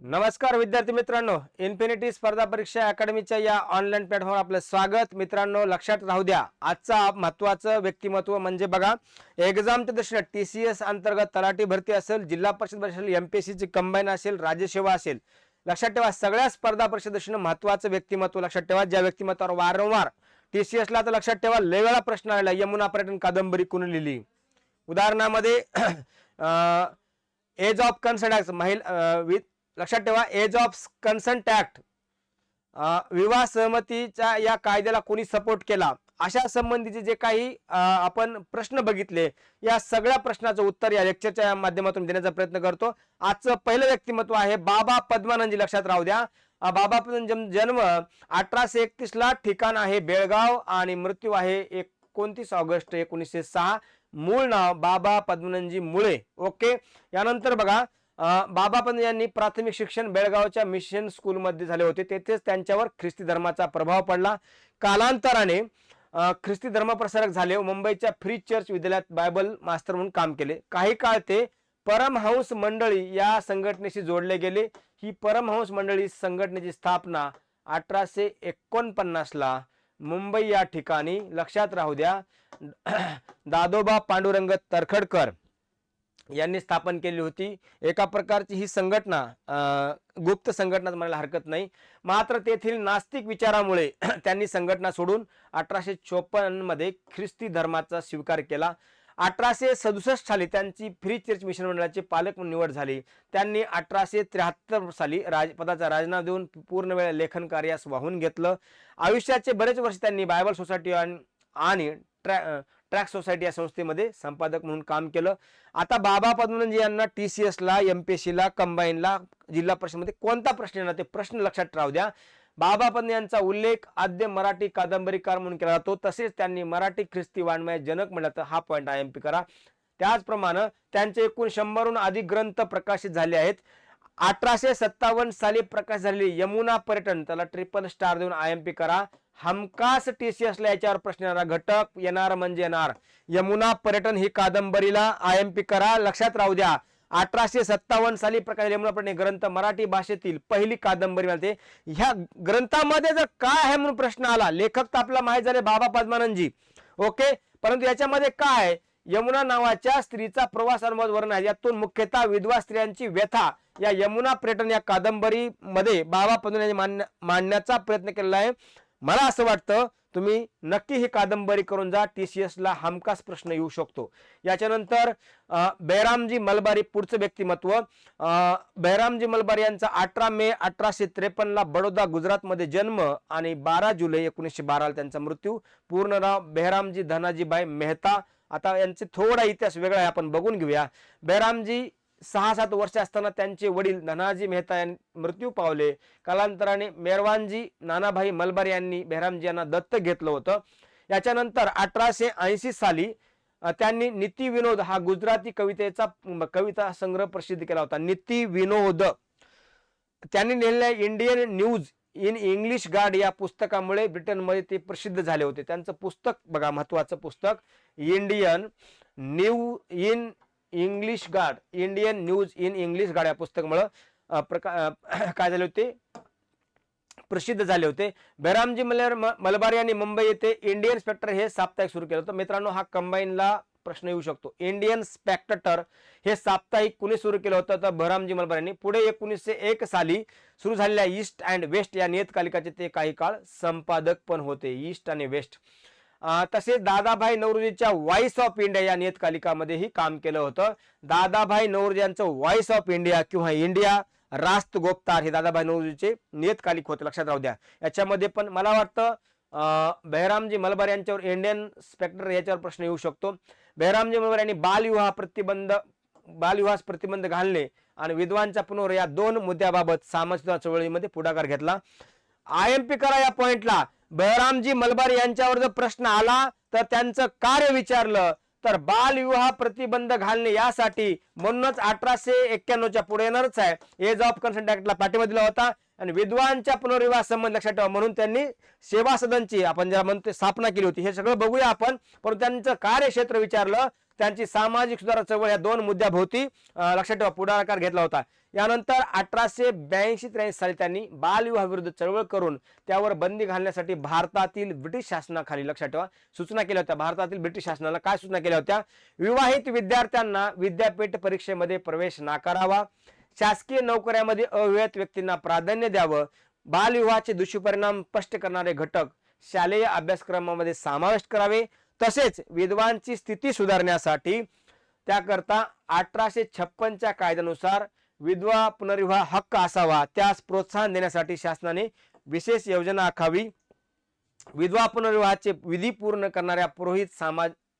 नमस्कार विद्यार्थी मित्रांनो, इन्फिनिटी स्पर्धा परीक्षा अकॅडमीच्या या ऑनलाईन प्लॅटफॉर्मवर आपलं स्वागत। मित्रांनो, लक्षात राहू द्या, आजचा महत्त्वाचं व्यक्तिमत्व म्हणजे बघा, एक्झामच्या दृष्टीने TCS अंतर्गत तलाठी भरती असेल, जिल्हा परिषद असेल, MPSC ची कंबाईन असेल, राज्यसेवा असेल, लक्षात ठेवा सगळ्या स्पर्धा परीक्षा दृष्टीने महत्त्वाचं व्यक्तिमत्व लक्षात ठेवा। ज्या व्यक्तिमत्वावर वारंवार TCS ला तर लक्षात ठेवा लय वेळा प्रश्न आलेला, यमुना पर्यटन कादंबरी कोणी लिहिली? उदाहरणामध्ये एज ऑफ कन्सेंट ऍक्ट महिला लक्षात ठेवा, एज ऑफ कन्सेंट ऍक्ट विवाह सहमतीच्या या कायद्याला कोणी सपोर्ट केला, अशा संबंधीचे जे काही आपण प्रश्न बघितले, या सगळ्या प्रश्नाचं उत्तर या लेक्चरच्या माध्यमातून देण्याचा प्रयत्न करतो। आजचं पहिलं व्यक्तिमत्व आहे बाबा पद्मानंदजी। लक्षात राहू द्या, बाबा पद्मानंद जन्म 1831 ला, ठिकाण आहे बेळगाव आणि मृत्यू आहे 29 ऑगस्ट 1906। मूळ नाव बाबा पद्मानंदजी मुळे। ओके, यानंतर बघा, बाबा पद्मानंद यांनी प्राथमिक शिक्षण बेळगावच्या मिशन स्कूलमध्ये झाले होते। तेथेच त्यांच्यावर ख्रिस्ती धर्माचा प्रभाव पडला। कालांतराने ख्रिस्ती धर्मप्रसारक झाले। मुंबईच्या फ्री चर्च विद्यालयात बायबल मास्तर म्हणून काम केले। काही काळ ते परमहंस मंडळी या संघटनेशी जोडले गेले। ही परमहंस मंडळी संघटनेची स्थापना 1849 ला मुंबई या ठिकाणी, लक्षात राहू द्या, दादोबा पांडुरंग तरखडकर यांनी स्थापन केली होती। एका प्रकारची ही संघटना गुप्त संघटना म्हणायला हरकत नाही, मात्र तेथील नास्तिक विचारामुळे त्यांनी संघटना सोडून 1854 मध्ये ख्रिस्ती धर्माचा स्वीकार केला। 1867 साली त्यांची फ्री चर्च मिशन मंडळाचे पालक म्हणून निवड झाली। त्यांनी 1873 साली राजपदाचा राजीनामा देऊन पूर्ण वेळ लेखन कार्यास वाहून घेतलं। आयुष्याचे बरेच वर्ष त्यांनी बायबल सोसायटी आणि ट्रॅक सोसायटी या संस्थेमध्ये संपादक म्हणून काम केलं। आता बाबा पद्मानंद यांना TCS ला, MPSC ला, कंबाईनला, जिल्हा परिषदमध्ये कोणता प्रश्न येणार ते प्रश्न लक्षात राहू द्या। बाबा पद्मानंद यांचा उल्लेख आद्य मराठी कादंबरीकार म्हणून केला जातो। तसेच त्यांनी मराठी ख्रिस्ती वाङ्मय जनक म्हटलं तर हा पॉईंट IMP करा। त्याचप्रमाणे त्यांचे एकूण 100हून अधिक ग्रंथ प्रकाशित झाले आहेत। 1857 साली प्रकाशित झालेली यमुना पर्यटन, त्याला ट्रिपल स्टार देऊन IMP करा। हमखास TCS ला याच्यावर प्रश्न येणारा घटक येणार म्हणजे येणार यमुना पर्यटन ही कादंबरीला IMP करा। लक्षात राहू द्या, 1857 साली प्रकाशित यमुना पर्यटन ग्रंथ मराठी भाषेतील पहिली कादंबरी मिळते। ह्या ग्रंथामध्ये जर काय आहे म्हणून प्रश्न आला, लेखक तर आपला माहित झाले बाबा पद्मानंदजी, ओके, परंतु याच्यामध्ये काय, यमुना नावाच्या स्त्रीचा प्रवास अनुभव वर्णन आहे। यातून मुख्यतः विधवा स्त्रियांची व्यथा या यमुना पर्यटन या कादंबरी मध्ये बाबा पद्मानंद मांडण्याचा प्रयत्न केलेला आहे। मला असं वाटतं तुम्ही नक्की ही कादंबरी करून जा, TCS ला हमखास प्रश्न येऊ शकतो। याच्यानंतर बेहरामजी मलबारी पुढचं व्यक्तिमत्व। बेहरामजी मलबारी यांचा 18 मे 1853 ला बडोदा गुजरातमध्ये जन्म आणि 12 जुलै 1912 ला त्यांचा मृत्यू। पूर्ण नाव बेहरामजी धनाजीबाई मेहता। आता यांचे थोडा इतिहास वेगळा आहे, आपण बघून घेऊया। बेहरामजी 6-7 वर्ष असताना त्यांचे वडील धनाजी मेहता यांनी मृत्यू पावले। कालांतराने मेहरवानजी नानाभाई मलबारी यांनी बेहरामजी यांना दत्तक घेतलं होतं। याच्यानंतर 1880 साली त्यांनी नीती विनोद हा गुजराती कविता संग्रह प्रसिद्ध केला होता। नीती विनोद त्यांनी लिहिलेल्या Indian news in English guard या पुस्तकामुळे ब्रिटनमध्ये ते प्रसिद्ध झाले होते। त्यांचं पुस्तक बघा, महत्त्वाचं पुस्तक, Indian new in English guard, Indian news in English guard या पुस्तकामुळे काय झाले होते, प्रसिद्ध झाले होते। बेहरामजी मलबारी यांनी मुंबई येथे इंडियन स्पेक्टर हे साप्ताहिक सुरू केलं होतं। मित्रांनो, हा कंबाईनला प्रश्न येऊ शकतो। इंडियन स्पेक्टर हे साप्ताहिक कुणी सुरू केलं होतं, तर बेहरामजी मलबारी यांनी। पुढे 1901 साली सुरू झालेल्या ईस्ट अँड वेस्ट या नियतकालिकाचे ते काही काळ संपादक पण होते, ईस्ट आणि वेस्ट। तसेच दादाभाई नौरोजीच्या व्हॉइस ऑफ इंडिया या नियतकालिकामध्येही काम केलं होतं। दादाभाई नौरोजी यांचं व्हॉइस ऑफ इंडिया किंवा इंडिया रास्त गोपतार हे दादाभाई नौरोजीचे नियतकालिक होते, लक्षात राहू द्या। याच्यामध्ये पण मला वाटतं बेहरामजी मलबारी यांच्यावर इंडियन स्पेक्टर याच्यावर प्रश्न येऊ शकतो। बेहरामजी मलबारी यांनी बालविवाहास प्रतिबंध घालणे आणि विधवांच्या पुनर्विवाह या 2 मुद्द्याबाबत सामाजिक चळवळीमध्ये पुढाकार घेतला। IMP करा या पॉइंटला। बेहरामजी मलबारी यांच्यावर जर प्रश्न आला तर त्यांचं कार्य विचारलं तर बालविवाह प्रतिबंध घालणे यासाठी, म्हणूनच 1891च्या पुढे येणारच आहे, एज ऑफ कन्सेंट ऍक्टला पाठिंबा दिला होता। आणि विधवांच्या पुनर्विवाह संबंध लक्षात ठेवा, म्हणून त्यांनी सेवा सदनची आपण ज्या म्हणतो स्थापना केली होती। हे सगळं बघूया आपण, पण त्यांचं कार्यक्षेत्र विचारलं त्यांची सामाजिक सुधारणा चळवळ या दोन मुद्द्याभोवती लक्षात ठेवा पुढाकार घेतला होता. यानंतर 1882-83 साली त्यांनी बालविवाह विरुद्ध चळवळ करून त्यावर बंदी घालण्यासाठी भारतातील ब्रिटिश शासनाखाली लक्षात ठेवा सूचना केल्या होत्या. भारतातील ब्रिटिश शासनाला काय सूचना केल्या होत्या? विवाहित विद्यार्थ्यांना विद्यापीठ परीक्षेमध्ये प्रवेश नाकारावा, शासकीय नोकऱ्यामध्ये अविवाहित व्यक्तींना प्राधान्य द्यावं, बालविवाहाचे दुष्परिणाम स्पष्ट करणारे घटक शालेय अभ्यासक्रमामध्ये समाविष्ट करावे, तसेच विधवांची स्थिती सुधारण्यासाठी त्याकरता 1856च्या कायद्यानुसार विधवा पुनर्विवाह हक्क असावा, त्यास प्रोत्साहन देण्यासाठी शासनाने विशेष योजना आखावी, विधवा पुनर्विवाहाचे विधी पूर्ण करणाऱ्या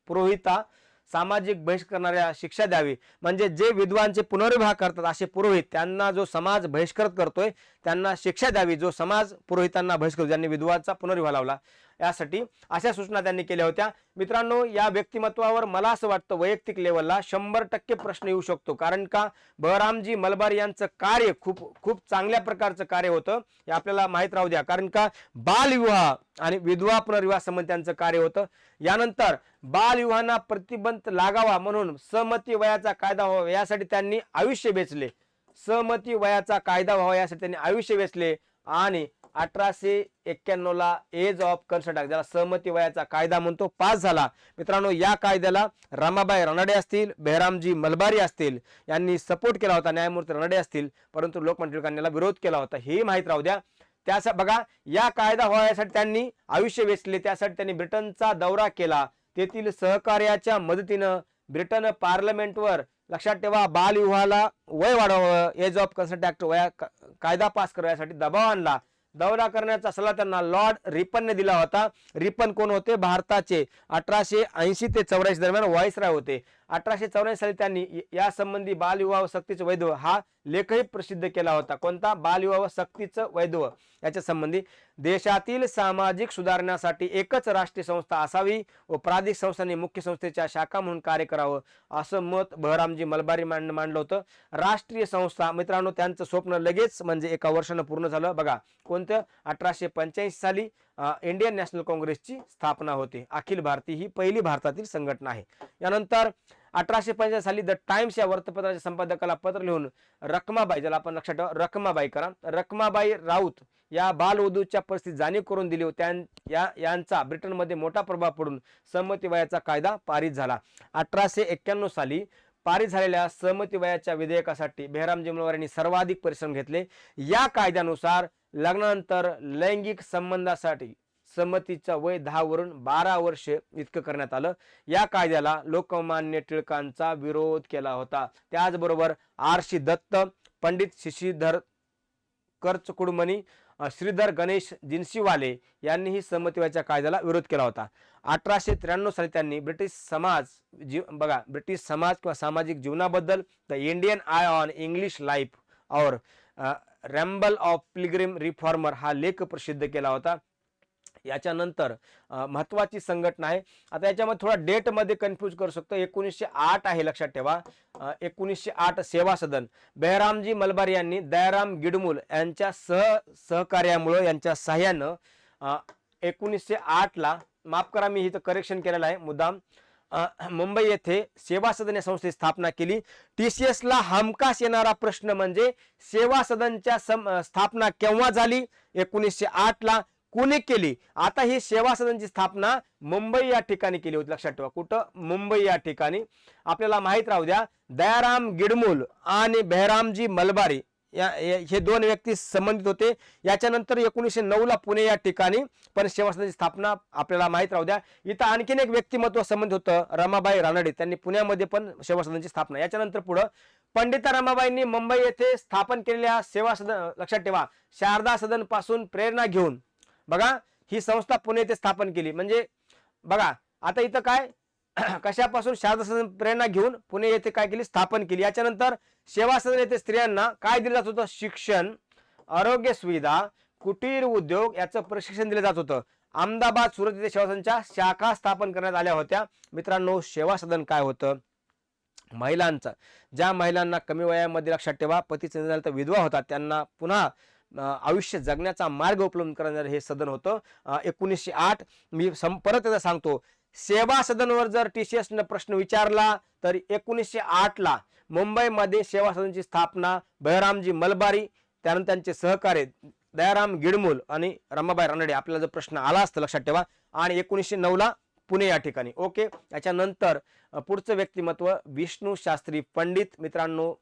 पुरोहिता सामाजिक बहिष्कार करणाऱ्या शिक्षा द्यावी. म्हणजे जे विधवांचे पुनर्विवाह करतात असे पुरोहित त्यांना जो समाज बहिष्कार करतोय त्यांना शिक्षा द्यावी, जो समाज पुरोहितांना बहिष्कार ज्यांनी विधवाचा पुनर्विवाह लावला. यासाठी अशा सूचना त्यांनी केल्या होत्या. मित्रांनो, या व्यक्तिमत्वावर मला असं वाटतं वैयक्तिक लेवलला 100% प्रश्न येऊ शकतो, कारण का बहरामजी मलबार यांचं कार्य खूप चांगल्या प्रकारचं कार्य होतं हे आपल्याला माहीत राहू द्या. कारण का बालविवाह आणि विधवा पुनर्विवाह संबंधी त्यांचं कार्य होतं. यानंतर बालविवाहांना प्रतिबंध लागावा म्हणून सहमती वयाचा कायदा व्हावा यासाठी त्यांनी आयुष्य वेचले. सहमती वयाचा कायदा व्हावा यासाठी त्यांनी आयुष्य वेचले आणि 1891ला एज ऑफ कन्सेंट ऍक्ट, ज्याला सहमती वयाचा कायदा म्हणतो, पास झाला. मित्रांनो, या कायद्याला रमाबाई रानडे असतील, बेहरामजी मलबारी असतील यांनी सपोर्ट केला होता, न्यायमूर्ती रानडे असतील, परंतु लोकमान्य टिळकांनी याला विरोध केला होता, हे माहीत राहू द्या. त्यासाठी बघा, या कायदा व्हाव्यासाठी त्यांनी आयुष्य वेचले. त्यासाठी त्यांनी ब्रिटनचा दौरा केला. तेथील सहकार्याच्या मदतीनं ब्रिटन पार्लमेंटवर लक्षात ठेवा बालविवाहाला वय वाढवावं, एज ऑफ कन्सेंट ऍक्ट कायदा पास करण्यासाठी दबाव आणला. दौरा करण्याचा सल्ला त्यांना लॉर्ड रिपनने दिला होता. रिपन कोण होते? भारताचे 1880 ते 84 दरम्यान व्हाईसराय होते. 1884 साली त्यांनी या संबंधी बालविवाह सक्तीचं वैधव हा लेखही प्रसिद्ध केला होता. कोणता? बालविवाह सक्तीचं वैधव याच्या संबंधी. देशातील सामाजिक सुधारण्यासाठी एकच राष्ट्रीय संस्था असावी व प्रादेशिक संस्थांनी मुख्य संस्थेच्या शाखा म्हणून कार्य करावं असं मत बहरामजी मलबारी मांडलं होतं. राष्ट्रीय संस्था, मित्रांनो, त्यांचं स्वप्न लगेच म्हणजे एका वर्षानं पूर्ण झालं. बघा कोणतं? 1885 साली इंडियन नॅशनल काँग्रेसची स्थापना होते. अखिल भारतीय ही पहिली भारतातील संघटना आहे. यानंतर 1885 साली द टाइम्स या वृत्तपत्राच्या संपादकाला पत्र लिहून रखमाबाई, ज्याला आपण लक्षात ठेवा रखमाबाई करा, रखमाबाई राऊत या बालवधूच्या परिस्थितीत जाणीव करून दिली होती. यांचा ब्रिटनमध्ये मोठा प्रभाव पडून सहमती वयाचा कायदा पारित झाला. 1891 साली पारित झालेल्या सहमती वयाच्या विधेयकासाठी बेहरामजी मलबार यांनी सर्वाधिक परिश्रम घेतले. या कायद्यानुसार लग्नानंतर लैंगिक संबंधासाठी संमतीचं वय 10 वरून 12 वर्ष इतकं करण्यात आलं. या कायद्याला लोकमान्य टिळकांचा विरोध केला होता. त्याचबरोबर आरशी दत्त, पंडित शशीधर करचकुडमणी, श्रीधर गणेश जिन्सीवाले यांनीही सहमती वयाच्या कायद्याला विरोध केला होता. 1893 साली त्यांनी ब्रिटिश समाज किंवा सामाजिक जीवनाबद्दल the Indian I on English life और रॅम्बल ऑफ पिलग्रिम रिफॉर्मर हा लेख प्रसिद्ध केला होता. याच्यानंतर महत्वाची संघटना आहे. आता याच्यामध्ये थोडा डेट मध्ये कन्फ्यूज करू शकतो. 1908 आहे, लक्षात ठेवा. 1908 सेवा सदन. बेहरामजी मलबारी यांनी दयाराम गिडमुल यांच्या सहकार्यामुळे यांच्या सहाय्यानं 1908 ला, माफ करा मी इथं करेक्शन केलेलं आहे मुद्दाम, मुंबई येथे सेवा सदन या संस्थेची स्थापना केली. TCS ला हमखास येणारा प्रश्न म्हणजे सेवा सदनच्या स्थापना केव्हा झाली? 1908 ला. कोणी केली? आता ही सेवा सदनची स्थापना मुंबई या ठिकाणी केली होती. लक्षात ठेवा, कुठं? मुंबई या ठिकाणी. आपल्याला माहित राहू द्या, दयाराम गिडमुल आणि बेहरामजी मलबारी हे दोन व्यक्ती संबंधित होते. याच्यानंतर 1909 ला पुणे या ठिकाणी पण सेवा सदनाची स्थापना आपल्याला माहित राहू द्या. इथं आणखीन एक व्यक्तिमत्व संबंधित होतं, रमाबाई रानडे. त्यांनी पुण्यामध्ये पण सेवा सदनाची स्थापना. याच्यानंतर पुढं पंडिता रमाबाईंनी मुंबई येथे स्थापन केलेल्या सेवा सदन, लक्षात ठेवा, शारदा सदन पासून प्रेरणा घेऊन बघा ही संस्था पुणे येथे स्थापन केली. म्हणजे बघा आता इथं काय कशापासून? शारदा सदन प्रेरणा घेऊन पुणे येथे काय केली? स्थापन केली. याच्यानंतर सेवा सदन येथे स्त्रियांना काय दिलं जात होतं? शिक्षण, आरोग्य सुविधा, कुटीर उद्योग याचं प्रशिक्षण दिलं जात होतं. अहमदाबाद, सुरत येथे सेवा सदनच्या शाखा स्थापन करण्यात आल्या होत्या. मित्रांनो, सेवा सदन काय होतं? महिलांचं, ज्या महिलांना कमी वयामध्ये, लक्षात ठेवा, पतीचं निधन झालं, विधवा होता, त्यांना पुन्हा आयुष्य जगण्याचा मार्ग उपलब्ध करणारे हे सदन होतं. 1908. मी परत एकदा सांगतो, सेवा सदनवर जर TCS न प्रश्न विचारला तर 1908 ला मुंबईमध्ये सेवा सदनची स्थापना बळरामजी मलबारी, त्यानंतर त्यांचे सहकारी दयाराम गिडमुल आणि रमाबाई रानडे. आपल्याला जर प्रश्न आला असता लक्षात ठेवा. आणि 1909 ला पुणे या ठिकाणी. ओके. याच्यानंतर पुढचं व्यक्तिमत्व विष्णू शास्त्री पंडित. मित्रांनो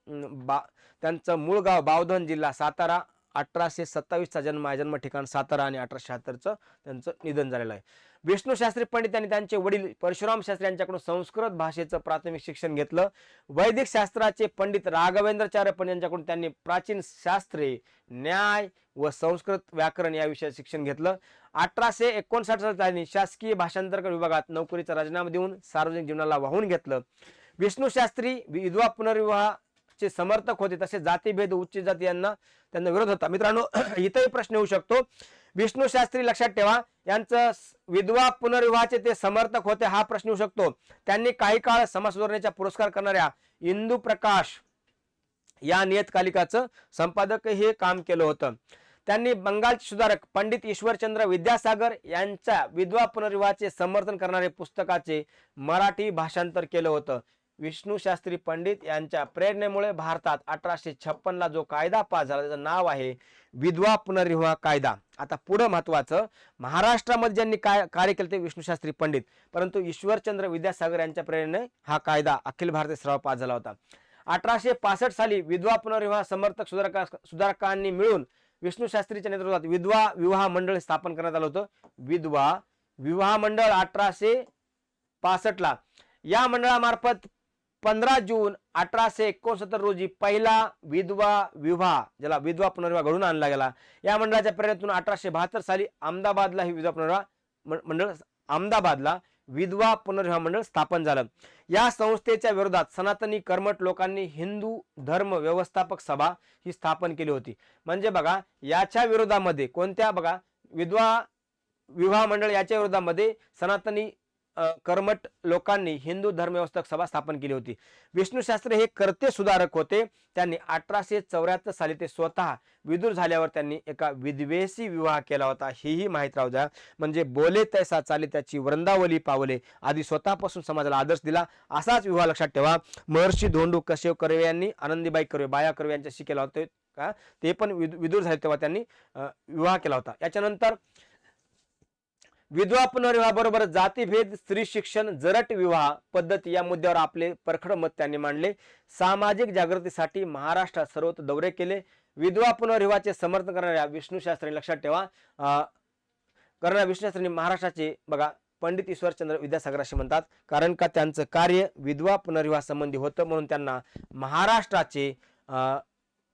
त्यांचं मूळ गाव बावधन, जिल्हा सातारा. 1827 चा जन्म आहे, जन्म ठिकाण सातारा, आणि 1876 त्यांचं निधन झालेलं आहे. विष्णू शास्त्री पंडित यांनी त्यांचे वडील परशुराम शास्त्री यांच्याकडून संस्कृत भाषेचं प्राथमिक शिक्षण घेतलं. वैदिक शास्त्राचे पंडित राघवेंद्राचार्य पंडित यांच्याकडून त्यांनी प्राचीन शास्त्रे, न्याय व संस्कृत व्याकरण या विषयात शिक्षण घेतलं. 1859 साली त्यांनी शासकीय भाषांतर विभागात नोकरीचा राजीनामा देऊन सार्वजनिक जीवनाला वाहून घेतलं. विष्णू शास्त्री विधवा पुनर्विवाहाचे समर्थक होते, तसेच जातीभेद, उच्च जाती यांना त्यांना विरोध होता. मित्रांनो इथंही प्रश्न येऊ शकतो. विष्णू शास्त्री लक्षात ठेवा, यांचं विधवा पुनर्विवाहाचे ते समर्थक होते, हा प्रश्न येऊ शकतो. त्यांनी काही काळ समाज सुधारणेचा पुरस्कार करणाऱ्या इंदू प्रकाश या नियतकालिकाचं संपादक हे काम केलं होतं. त्यांनी बंगालचे सुधारक पंडित ईश्वरचंद्र विद्यासागर यांच्या विधवा पुनर्विवाहाचे समर्थन करणारे पुस्तकाचे मराठी भाषांतर केलं होतं. विष्णू शास्त्री पंडित यांच्या प्रेरणेमुळे भारतात 1856 ला जो कायदा पास झाला त्याचं नाव आहे विधवा पुनर्विवाह कायदा. आता पुढे महत्वाचं, महाराष्ट्रामध्ये ज्यांनी कार्य केले ते विष्णू शास्त्री पंडित, परंतु ईश्वरचंद्र विद्यासागर यांच्या प्रेरणेने हा कायदा अखिल भारतीय स्तरावर पास झाला होता. 1865 साली विधवा पुनर्विवाह समर्थक सुधारकांनी मिळून विष्णू शास्त्रीच्या नेतृत्वात विधवा विवाह मंडळ स्थापन करण्यात आलं होतं. विधवा विवाह मंडळ 1865 ला. या मंडळामार्फत 15 जून 1869 रोजी पहिला विधवा विवाह, ज्याला विधवा पुनर्विवाह घडून आणला गेला. या मंडळाच्या प्रेरणेतून 1872 साली अहमदाबादला ही विधवा पुनर्विवाह मंडळ विधवा पुनर्विवाह मंडळ स्थापन झालं. या संस्थेच्या विरोधात सनातनी कर्मठ लोकांनी हिंदू धर्म व्यवस्थापक सभा ही स्थापन केली होती. म्हणजे बघा, याच्या विरोधामध्ये कोणत्या, बघा, विधवा विवाह मंडळ याच्या विरोधामध्ये सनातनी कर्मठ लोकांनी हिंदू धर्म व्यवस्थापक सभा स्थापन केली होती. विष्णू शास्त्री हे कर्ते सुधारक होते. त्यांनी 1874 साली ते स्वतः विदूर झाल्यावर त्यांनी एका विधवेशी विवाह केला होता, हेही माहीत राहू द्या. म्हणजे बोले तैसा चाले त्याची वृंदावली पावले, आधी स्वतःपासून समाजाला आदर्श दिला, असाच विवाह लक्षात ठेवा. महर्षी धोंडू कश्यप कर्वे यांनी आनंदीबाई कर्वे, बाया कर्वे यांच्याशी केला होता का, ते पण विदूर झाले तेव्हा त्यांनी विवाह केला होता. याच्यानंतर विधवा पुनर्विवाह बरोबर जातीभेद, स्त्री शिक्षण, जरट विवाह पद्धती या मुद्द्यावर आपले परखड मत त्यांनी मांडले. सामाजिक जागृतीसाठी महाराष्ट्रात सर्वत्र दौरे केले. विधवा पुनर्विवाहाचे समर्थन करणाऱ्या विष्णू शास्त्री, लक्षात ठेवा, विष्णू शास्त्री महाराष्ट्राचे, बघा, पंडित ईश्वरचंद्र विद्यासागर असे म्हणतात, कारण का त्यांचं कार्य विधवा पुनर्विवाह संबंधी होतं, म्हणून त्यांना महाराष्ट्राचे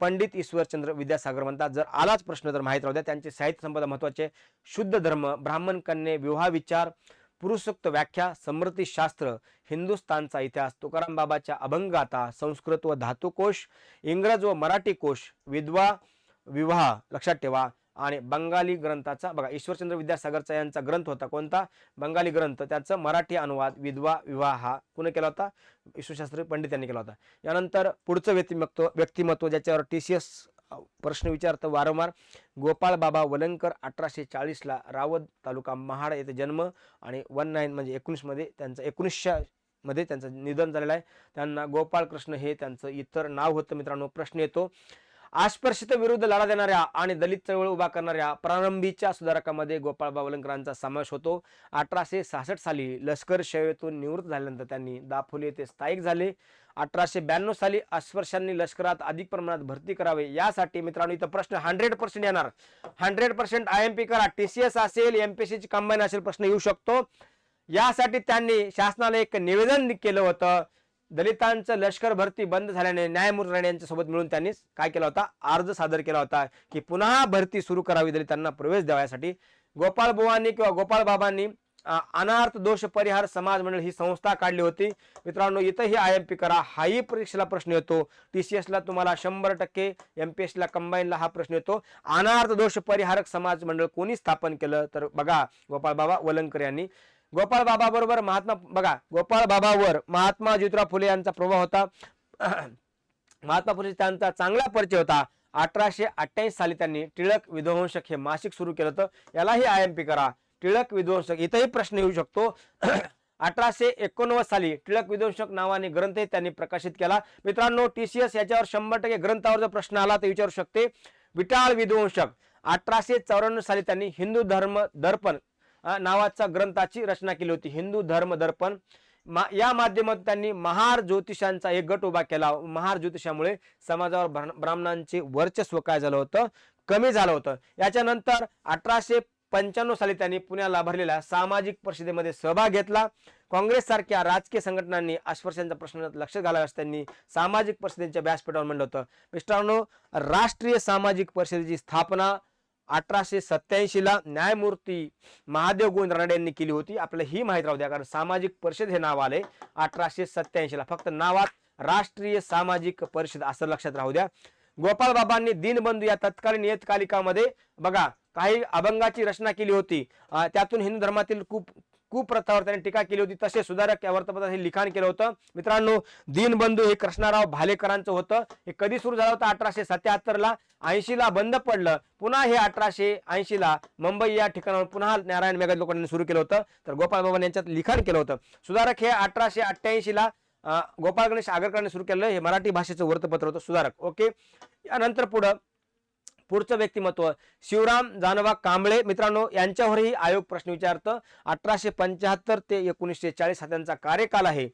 पंडित ईश्वरचंद्र विद्यासागर म्हणतात. जर आलाच प्रश्न तर माहित राहू द्या. त्यांचे साहित्य संपदा महत्वाचे: शुद्ध धर्म, ब्राह्मण कन्ये, विवाह विचार, पुरुषोक्त व्याख्या, समृद्धी शास्त्र, हिंदुस्थानचा इतिहास, तुकाराम बाबाच्या अभंगाता, संस्कृत व धातुकोश, इंग्रज व मराठी कोश, विधवा विवाह, लक्षात ठेवा, आणि बंगाली ग्रंथाचा, बघा, ईश्वरचंद्र विद्यासागरचा यांचा ग्रंथ होता कोणता, बंगाली ग्रंथ, त्याचा मराठी अनुवाद विधवा विवाह हा कोणी केला होता, विष्णूशास्त्री पंडित यांनी केला होता. यानंतर पुढचं व्यक्तिमत्व ज्याच्यावर TCS प्रश्न विचारतं वारंवार, गोपाळ बाबा वलंकर. 1840 ला रावत तालुका महाड येथे जन्म, आणि 19 म्हणजे 19 मध्ये त्यांचं 1900 मध्ये त्यांचं निधन झालेलं आहे. त्यांना गोपाळ कृष्ण हे त्यांचं इतर नाव होतं. मित्रांनो प्रश्न येतो, अस्पृश्यते विरुद्ध लढा देणाऱ्या आणि दलित चळवळ उभा करणाऱ्या प्रारंभीच्या सुधारकांमध्ये गोपाळ बावलंकरांचा समावेश होतो. 1866 साली लष्कर सेवेतून निवृत्त झाल्यानंतर त्यांनी दापोली येथे स्थायिक झाले. 1892 साली अस्पृश्यांनी लष्करात अधिक प्रमाणात भरती करावे यासाठी, मित्रांनो इथं प्रश्न 100% येणार, 100% IMP करा. TCS असेल, MPSC ची कंबाईन असेल, प्रश्न येऊ शकतो. यासाठी त्यांनी शासनाला एक निवेदन केलं होतं. दलितांचं लष्कर भरती बंद झाल्याने न्यायमूर्ती राणे यांच्यासोबत मिळून त्यांनी काय केला होता, अर्ज सादर केला होता की पुन्हा भरती सुरू करावी, दलितांना प्रवेश द्याव्यासाठी. गोपाळ बुवांनी किंवा गोपाळ बाबांनी अनार्थ दोष परिहार समाज मंडळ ही संस्था काढली होती. मित्रांनो इथंही IMP करा, हाही परीक्षेला प्रश्न येतो. TCS ला तुम्हाला 100%, MPSC ला कंबाईनला हा प्रश्न येतो. अनार्थ दोष परिहारक समाज मंडळ कोणी स्थापन केलं, तर बघा गोपाळ बाबा वलंकर यांनी. गोपाळ बाबा बरोबर गोपाळ बाबावर महात्मा ज्योतिराव फुले यांचा प्रभाव होता. महात्मा फुले त्यांचा चांगला परिचय होता. 1888 साली त्यांनी टिळक विध्वंसक हे मासिक सुरू केलं होतं. यालाही IMP करा, टिळक विध्वंसक. इथंही प्रश्न येऊ शकतो. 1889 साली टिळक विध्वंसक नावाने ग्रंथही त्यांनी प्रकाशित केला. मित्रांनो, TCS याच्यावर 100% ग्रंथावर जर प्रश्न आला तर विचारू शकते. विटाळ विध्वंसक 1894 साली त्यांनी हिंदू धर्म दर्पण नावाचा ग्रंथाची रचना केली होती. हिंदू धर्म दर्पण या माध्यमातून त्यांनी महार ज्योतिषांचा एक गट उभा केला. महार ज्योतिषामुळे समाजावर ब्राह्मणांचे वर्चस्व काय झालं होतं, कमी झालं होतं. याच्यानंतर 1895 साली त्यांनी पुण्याला भरलेल्या सामाजिक परिषदेमध्ये सहभाग घेतला. काँग्रेस सारख्या राजकीय संघटनांनी अस्पृश्यांच्या प्रश्नात लक्ष घालाव्यास त्यांनी सामाजिक परिषदेच्या व्यासपीठावर म्हणलं होतं. मित्रांनो, राष्ट्रीय सामाजिक परिषदेची स्थापना 1887 ला न्यायमूर्ती महादेव गोविंद रानडे यांनी केली होती. आपल्याला ही माहिती राहू द्या, कारण सामाजिक परिषद हे नाव आले 1887 ला. फक्त नावात राष्ट्रीय सामाजिक परिषद असं लक्षात राहू द्या. गोपाळ बाबांनी दीनबंधू या तत्कालीन नियतकालिकामध्ये बघा काही अभंगाची रचना केली होती. त्यातून हिंदू धर्मातील कुप्रथावर त्यांनी टीका केली होती. तसे सुधारक या वर्तमानात हे लिखाण केलं होतं. मित्रांनो, दीनबंधू हे कृष्णराव भालेकरांचं होतं. हे कधी सुरू झालं होतं? 1877 ला. 80 ला बंद पडलं. पुन्हा हे 1880 ला मुंबई या ठिकाणावर पुन्हा नारायण मेघात लोकांनी सुरू केलं होतं. तर गोपाळ बाबा यांच्यात लिखाण केलं होतं. सुधारक हे 1888 ला गोपाळ गणेश आगरकरांनी सुरू केलं. हे मराठी भाषेचं वृत्तपत्र होतं सुधारक. ओके, यानंतर पुढचं व्यक्तिमत्व शिवराम जानोबा कांबळे. मित्रांनो, यांच्यावरही आयोग प्रश्न विचारतं. 1875 ते 1940 हा त्यांचा कार्यकाल आहे.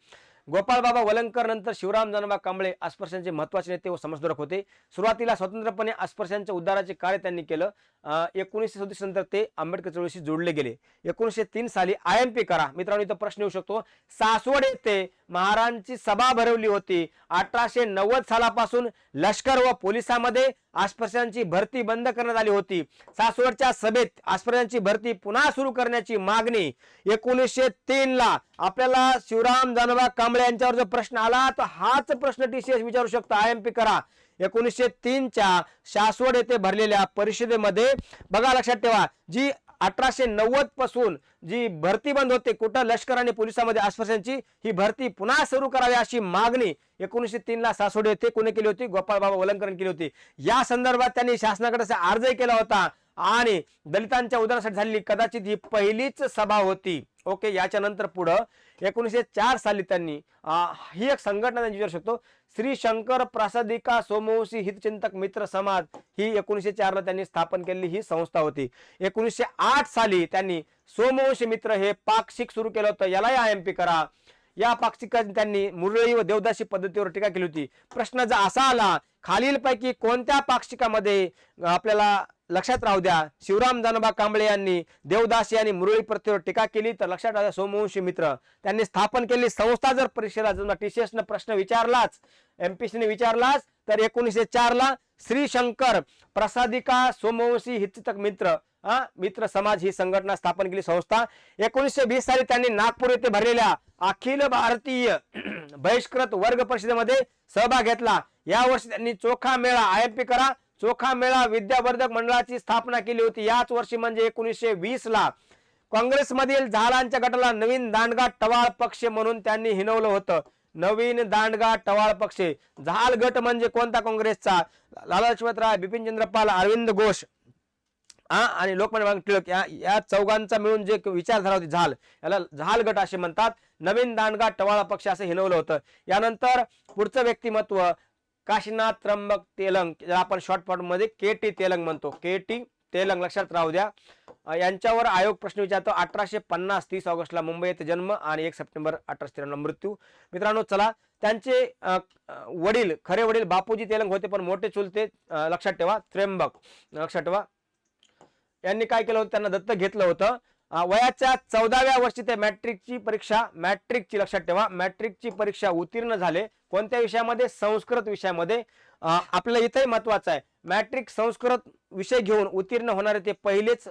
गोपाळ बाबा वलंकर नंतर शिवराम जानोबा कांबळे अस्पृश्यांचे महत्वाचे नेते व समाजसुधारक होते. सुरुवातीला स्वतंत्रपणे अस्पृश्यांच्या उद्धाराचे कार्य त्यांनी केलं. 1937 नंतर ते आंबेडकर चळवळीशी जोडले गेले. 1903 साली IMP करा. मित्रांनो, इथं प्रश्न येऊ शकतो. सासवड येथे महाराजांची सभा भरवली होती. 1890 सालापासून लष्कर व पोलिसांमध्ये अस्पृश्यांची भरती बंद करण्यात आली होती. सासवडच्या सभेत अस्पृश्यांची भरती पुन्हा सुरू करण्याची मागणी 1903 ला. आपल्याला शिवराम जानोबा कांबळे यांच्यावर जर प्रश्न आला तर हाच प्रश्न TCS विचारू शकतो. IMP करा. 1903 च्या सासवड येथे भरलेल्या परिषदेमध्ये बघा, लक्षात ठेवा, जी 1890 पासून जी भरती बंद होते कुठं, लष्कर आणि पोलिसांमध्ये अस्पृश्यांची, ही भरती पुन्हा सुरू करावी अशी मागणी 1903 ला सासवड येथे कोणी केली होती? गोपाळ बाबा वलंकर केली होती. या संदर्भात त्यांनी शासनाकडे अर्जही केला होता आणि दलितांच्या उद्धारासाठी झालेली कदाचित ही पहिलीच सभा होती. ओके, याच्या नंतर पुढं 1904 साली त्यांनी ही एक संघटना त्यांची विचारू शकतो, श्री शंकर प्रासादिका सोमवंशी हितचिंतक मित्र समाज, ही 1904 ला त्यांनी स्थापन केलेली ही संस्था होती. 1908 साली त्यांनी सोमवंशी मित्र हे पाक्षिक सुरू केलं होतं. यालाही IMP करा. या पाक्षिकात त्यांनी मुरळी व देवदासी पद्धतीवर टीका केली होती. प्रश्न जर असा आला, खालीलपैकी कोणत्या पाक्षिकामध्ये, आपल्याला लक्षात राहू द्या, शिवराम जानोबा कांबळे यांनी देवदासी आणि मुरळी प्रथेवर टीका केली, तर लक्षात राहू द्या सोमवंशी मित्र त्यांनी स्थापन केलेली संस्था. जर परीक्षेला TCS न प्रश्न विचारलाच, MPSC ने विचारलाच, तर 1904 ला श्री शंकर प्रसादिका सोमवंशी हितचिंतक मित्र समाज ही संघटना स्थापन केली संस्था. 1920 साली त्यांनी नागपूर येथे भरलेल्या अखिल भारतीय बहिष्कृत वर्ग परिषदेमध्ये सहभाग घेतला. या वर्षी त्यांनी चोखा मेळा, IMP करा, चोखा मेळा विद्यावर्धक मंडळाची स्थापना केली होती. याच वर्षी म्हणजे 1920 ला काँग्रेसमधील झालांच्या गटाला नवीन दांडगा टवाळ पक्ष म्हणून त्यांनी हिनवलं होतं. नवीन दांडगा टवाळ पक्ष. झाल गट म्हणजे कोणता? काँग्रेसचा. लाला लजपतराय, बिपिनचंद्र पाल, अरविंद घोष आणि लोकमान्य टिळक या चौघांचा मिळून जे विचारधारा होती झाल, याला झाल गट असे म्हणतात. नवीन दांडगा टवाळा पक्ष असं हिनवलं होतं. यानंतर पुढचं व्यक्तिमत्व काशीनाथ त्र्यंबक तेलंग, ज्याला आपण शॉर्ट फॉर्म मध्ये KT तेलंग म्हणतो. KT तेलंग लक्षात राहू द्या. यांच्यावर आयोग प्रश्न विचारतो. 1850 30 ऑगस्टला मुंबई येथे जन्म आणि 1 सप्टेंबर 1893 मृत्यू. मित्रांनो, चला, त्यांचे वडील, खरे वडील बापूजी तेलंग होते, पण मोठे चुलते लक्षात ठेवा त्र्यंबक. लक्षात ठेवा, यांनी काय केलं होतं? त्यांना दत्तक घेतलं होतं. वयाच्या 14व्या वर्षी ते मॅट्रिकची लक्षात ठेवा, मॅट्रिकची परीक्षा उत्तीर्ण झाले. कोणत्या विषयामध्ये? संस्कृत विषयामध्ये. आपल्याला इथेही महत्वाचं आहे, मॅट्रिक संस्कृत विषय घेऊन उत्तीर्ण होणारे ते पहिलेच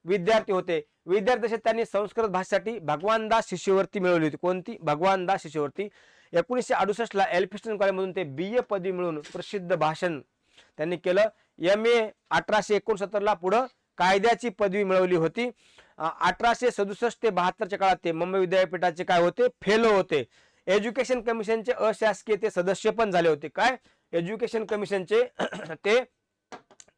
विद्यार्थी होते. विद्यार्थी त्यांनी संस्कृत भाषेसाठी भगवानदास शिष्यवृत्ती मिळवली होती. कोणती? भगवानदास शिष्यवृत्ती. 1968 ला एल्फिस्टन कॉलेजमधून ते BA पदवी मिळवून प्रसिद्ध भाषण त्यांनी केलं. MA 1869 ला पुढं कायद्याची पदवी मिळवली होती. 1867 ते 72 काळात ते मुंबई विद्यापीठाचे काय होते? फेलो होते. एज्युकेशन कमिशनचे अशासकीय ते सदस्य पण झाले होते. काय? एज्युकेशन कमिशनचे ते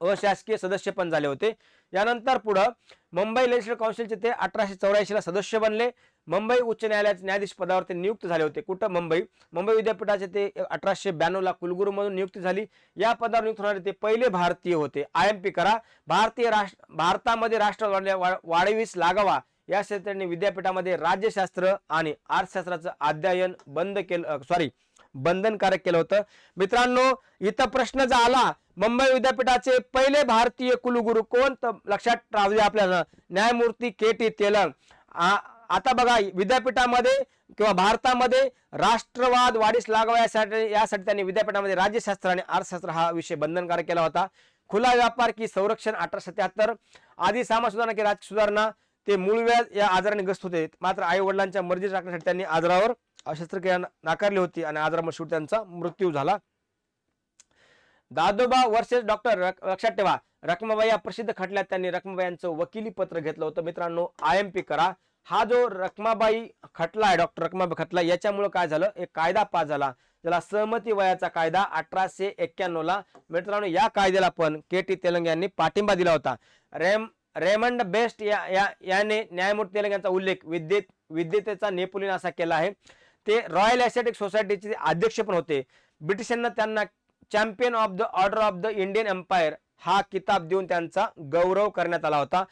अशासकीय सदस्य पण झाले होते. यानंतर पुढं मुंबई लेजिस्लेटिव्ह काउन्सिलचे ते 1884 ला सदस्य बनले. मुंबई उच्च न्यायालयाचे न्यायाधीश पदावर ते नियुक्त झाले होते. कुठं? मुंबई विद्यापीठाचे ते 1892 ला कुलगुरू म्हणून नियुक्ती झाली. या पदावर नियुक्त होणारे ते पहिले भारतीय होते. IMP करा. भारतामध्ये राष्ट्रवाद वाढीस लागावा यासाठी त्यांनी विद्यापीठामध्ये राज्यशास्त्र आणि अर्थशास्त्राचं अध्ययन बंधनकारक केलं होतं. मित्रांनो, इथं प्रश्न जर आला मुंबई विद्यापीठाचे पहिले भारतीय कुलगुरू कोण, तर लक्षात राहू दे आपल्याला न्यायमूर्ती KT तेलंग. आता बघा, विद्यापीठामध्ये किंवा भारतामध्ये राष्ट्रवाद वाढीस लागावा यासाठी त्यांनी विद्यापीठामध्ये राज्यशास्त्र आणि अर्थशास्त्र हा विषय बंधनकारक केला होता. खुला व्यापार की संरक्षण 1877. आधी सामाजिक सुधारणा की राजकीय सुधारणा. ते मूळव्याध या आजाराने ग्रस्त होते, मात्र आई वडिलांच्या मर्जी राखण्यासाठी त्यांनी आजारावर शस्त्रक्रिया नाकारली होती आणि आजारामुळे शेवटी त्यांचा मृत्यू झाला. दादोबा वर्सेस डॉक्टर, लक्षात ठेवा, रखमाबाई या प्रसिद्ध खटल्यात त्यांनी रखमाबाई यांचं वकिली पत्र घेतलं होतं. मित्रांनो, IMP करा. हा जो रखमाबाई खटला आहे, डॉक्टर रखमाबाई खटला, याच्यामुळे काय झालं, एक कायदा पास झाला ज्याला सहमती वयाचा कायदा 1891 ला. मित्रांनो, या कायद्याला पण KT तेलंग यांनी पाठिंबा दिला होता. रेमंड बेस्ट याने न्यायमूर्ती तेलंग यांचा उल्लेख विद्येचा नेपोलियन असा केला आहे. ते रॉयल एस्थेटिक सोसायटीचे अध्यक्ष पण होते. ब्रिटिशांना त्यांना champion of the order of the Indian empire हा किताब देऊन त्यांचा गौरव करण्यात आला होता.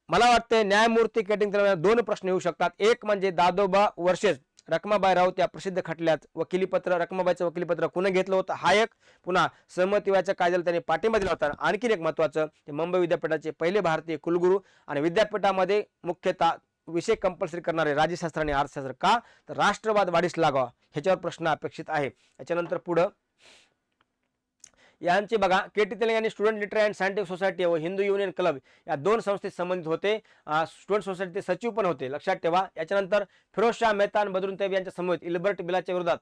मला वाटते न्यायमूर्ती KT तेलंग दोन प्रश्न येऊ शकतात. एक म्हणजे दादोबा वर्सेस रखमाबाई राऊत या प्रसिद्ध खटल्यात वकिलीपत्र, रखमाबाईचं वकिलीपत्र कुणी घेतलं होतं हा एक. पुन्हा सहमती वयाच्या कायद्याला त्यांनी पाठिंबा दिला होता. आणखीन एक महत्वाचं, ते मुंबई विद्यापीठाचे पहिले भारतीय कुलगुरू आणि विद्यापीठामध्ये मुख्यतः विषय कंपल्सरी करणारे राज्यशास्त्र आणि अर्थशास्त्र. का? तर राष्ट्रवाद वाढीस लागावा ह्याच्यावर प्रश्न अपेक्षित आहे. याच्यानंतर पुढं यांचे बघा, KT तेलंग यांनी student literary and scientific society व हिंदू युनियन क्लब या दोन संस्थेत संबंधित होते. स्टुडंट सोसायटीचे सचिव पण होते, लक्षात ठेवा. याच्यानंतर फिरोजशाह मेहता आणि बद्रुद्दीन तैयब यांच्या समवेत इल्बर्ट बिलाच्या विरोधात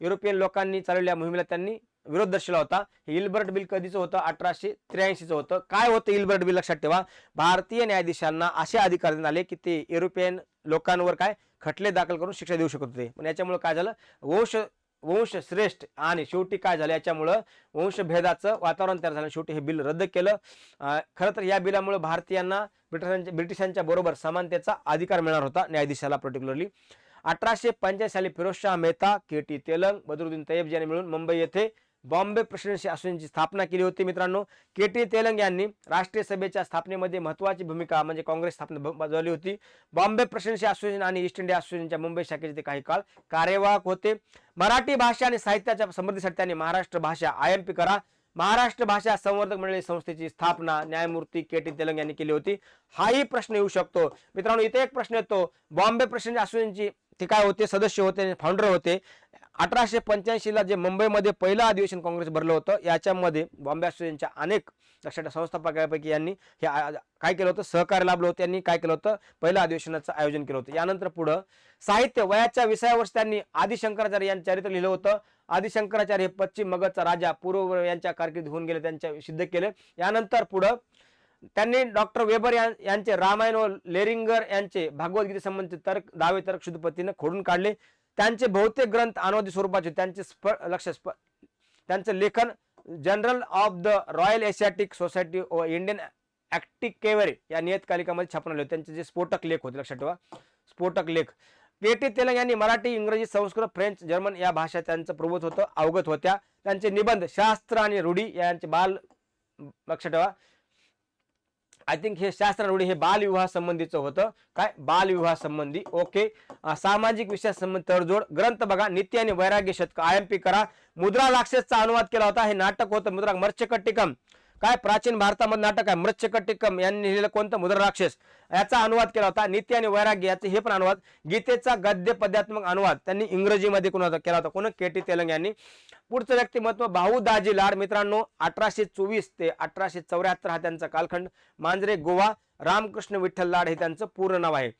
युरोपियन लोकांनी चालवलेल्या मोहिमेला त्यांनी विरोध दर्शवला होता. हे इल्बर्ट बिल कधीचं होतं? 1883 होतं. काय होतं इल्बर्ट बिल? लक्षात ठेवा, भारतीय न्यायाधीशांना असे अधिकार देण्यात आले की ते युरोपियन लोकांवर काय खटले दाखल करून शिक्षा देऊ शकत होते. पण याच्यामुळे काय झालं, वंश श्रेष्ठ आणि शेवटी काय झालं, याच्यामुळं वंशभेदाचं वातावरण तयार झालं. शेवटी हे बिल रद्द केलं. खरं तर या बिलामुळे भारतीयांना ब्रिटिशांच्या बरोबर समानतेचा अधिकार मिळणार होता, न्यायाधीशाला पर्टिक्युलरली. 1885 साली फिरोजशाह मेहता, KT तेलंग, बद्रुद्दीन तैयब यांनी मिळून मुंबई येथे बॉम्बे प्रेसिडेन्सी असोसिएशनची स्थापना केली होती. मित्रांनो, KT तेलंग यांनी राष्ट्रीय सभेच्या स्थापनेमध्ये महत्वाची भूमिका म्हणजे काँग्रेस स्थापना बजावली होती. बॉम्बे प्रेसिडेन्सी असोसिएशन आणि ईस्ट इंडिया असोसिएशनच्या मुंबई शाखेचे ते काही काळ कार्यवाहक होते. मराठी भाषा आणि साहित्याच्या समृद्धीसाठी त्यांनी महाराष्ट्र भाषा, IMP करा, महाराष्ट्र भाषा संवर्धक मंडळी संस्थेची स्थापना न्यायमूर्ती KT तेलंग यांनी केली होती. हाही प्रश्न येऊ शकतो. मित्रांनो, इथे एक प्रश्न येतो, बॉम्बे प्रेसिडेन्सी असोसिएशनची ते काय होते? सदस्य होते, फाउंडर होते. 1885 ला जे मुंबईमध्ये पहिलं अधिवेशन काँग्रेस भरलं होतं, याच्यामध्ये बॉम्बे असोसिएशनच्या अनेक लक्षात संस्थापकांपैकी यांनी हे काय केलं होतं, सहकार्य लाभलं होतं. यांनी काय केलं होतं, पहिलं अधिवेशनाचं आयोजन केलं होतं. यानंतर पुढं साहित्य वयाच्या 20व्या वर्षी त्यांनी आदिशंकराचार्य यांचं चरित्र लिहिलं होतं. आदिशंकराचार्य हे पश्चिम मगधचा राजा पूर्व यांच्या कारकिर्दीत होऊन गेले, त्यांच्या सिद्ध केले. यानंतर पुढं त्यांनी डॉक्टर वेबर यांचे रामायण व लेरिंगर यांचे भगवद्गीते संबंधित दावे तर्क शुद्धपद्धतीने खोडून काढले. त्यांचे बहुतेक ग्रंथ अनुवादित स्वरूपाचे. त्यांचं लेखन general of the royal Asiatic society व इंडियन ऍक्टिकेवरी या नियतकालिकामध्ये छापून आले. त्यांचे जे स्फोटक लेख होते, लक्षात ठेवा, स्फोटक लेख. KT तेलंग यांनी मराठी, इंग्रजी, संस्कृत, फ्रेंच, जर्मन या भाषा त्यांचं प्रभुत्व होतं, अवगत होत्या. त्यांचे निबंध शास्त्र आणि रूढी यांचे लक्षात ठेवा, आय थिंक हे शास्त्र रूढी हे बालविवाह संबंधीचं होतं. काय? बालविवाह संबंधी. ओके. सामाजिक विषया संबंधी तडजोड. ग्रंथ बघा, नित्य आणि वैराग्य शतक, IMP करा. मुद्रा राक्षसचा अनुवाद केला होता. हे नाटक होतं मुद्रा मत्स्यकट्टिकम. काय? प्राचीन भारतामध्ये नाटक आहे मत्स्यकट्टिकम. यांनी लिहिलेलं कोणतं? मुद्रा राक्षस. याचा अनुवाद केला होता. नित्य आणि वैराग्य याचे हे पण अनुवाद. गीतेचा गद्य पद्यात्मक अनुवाद त्यांनी इंग्रजीमध्ये केला होता. कोण? KT तेलंग यांनी. पुढचं व्यक्तिमत्व भाऊ दाजी लाड. मित्रांनो, 1824 ते 1874 हा त्यांचा कालखंड. मांजरे, गोवा. रामकृष्ण विठ्ठल लाड हे त्यांचं पूर्ण नाव आहे.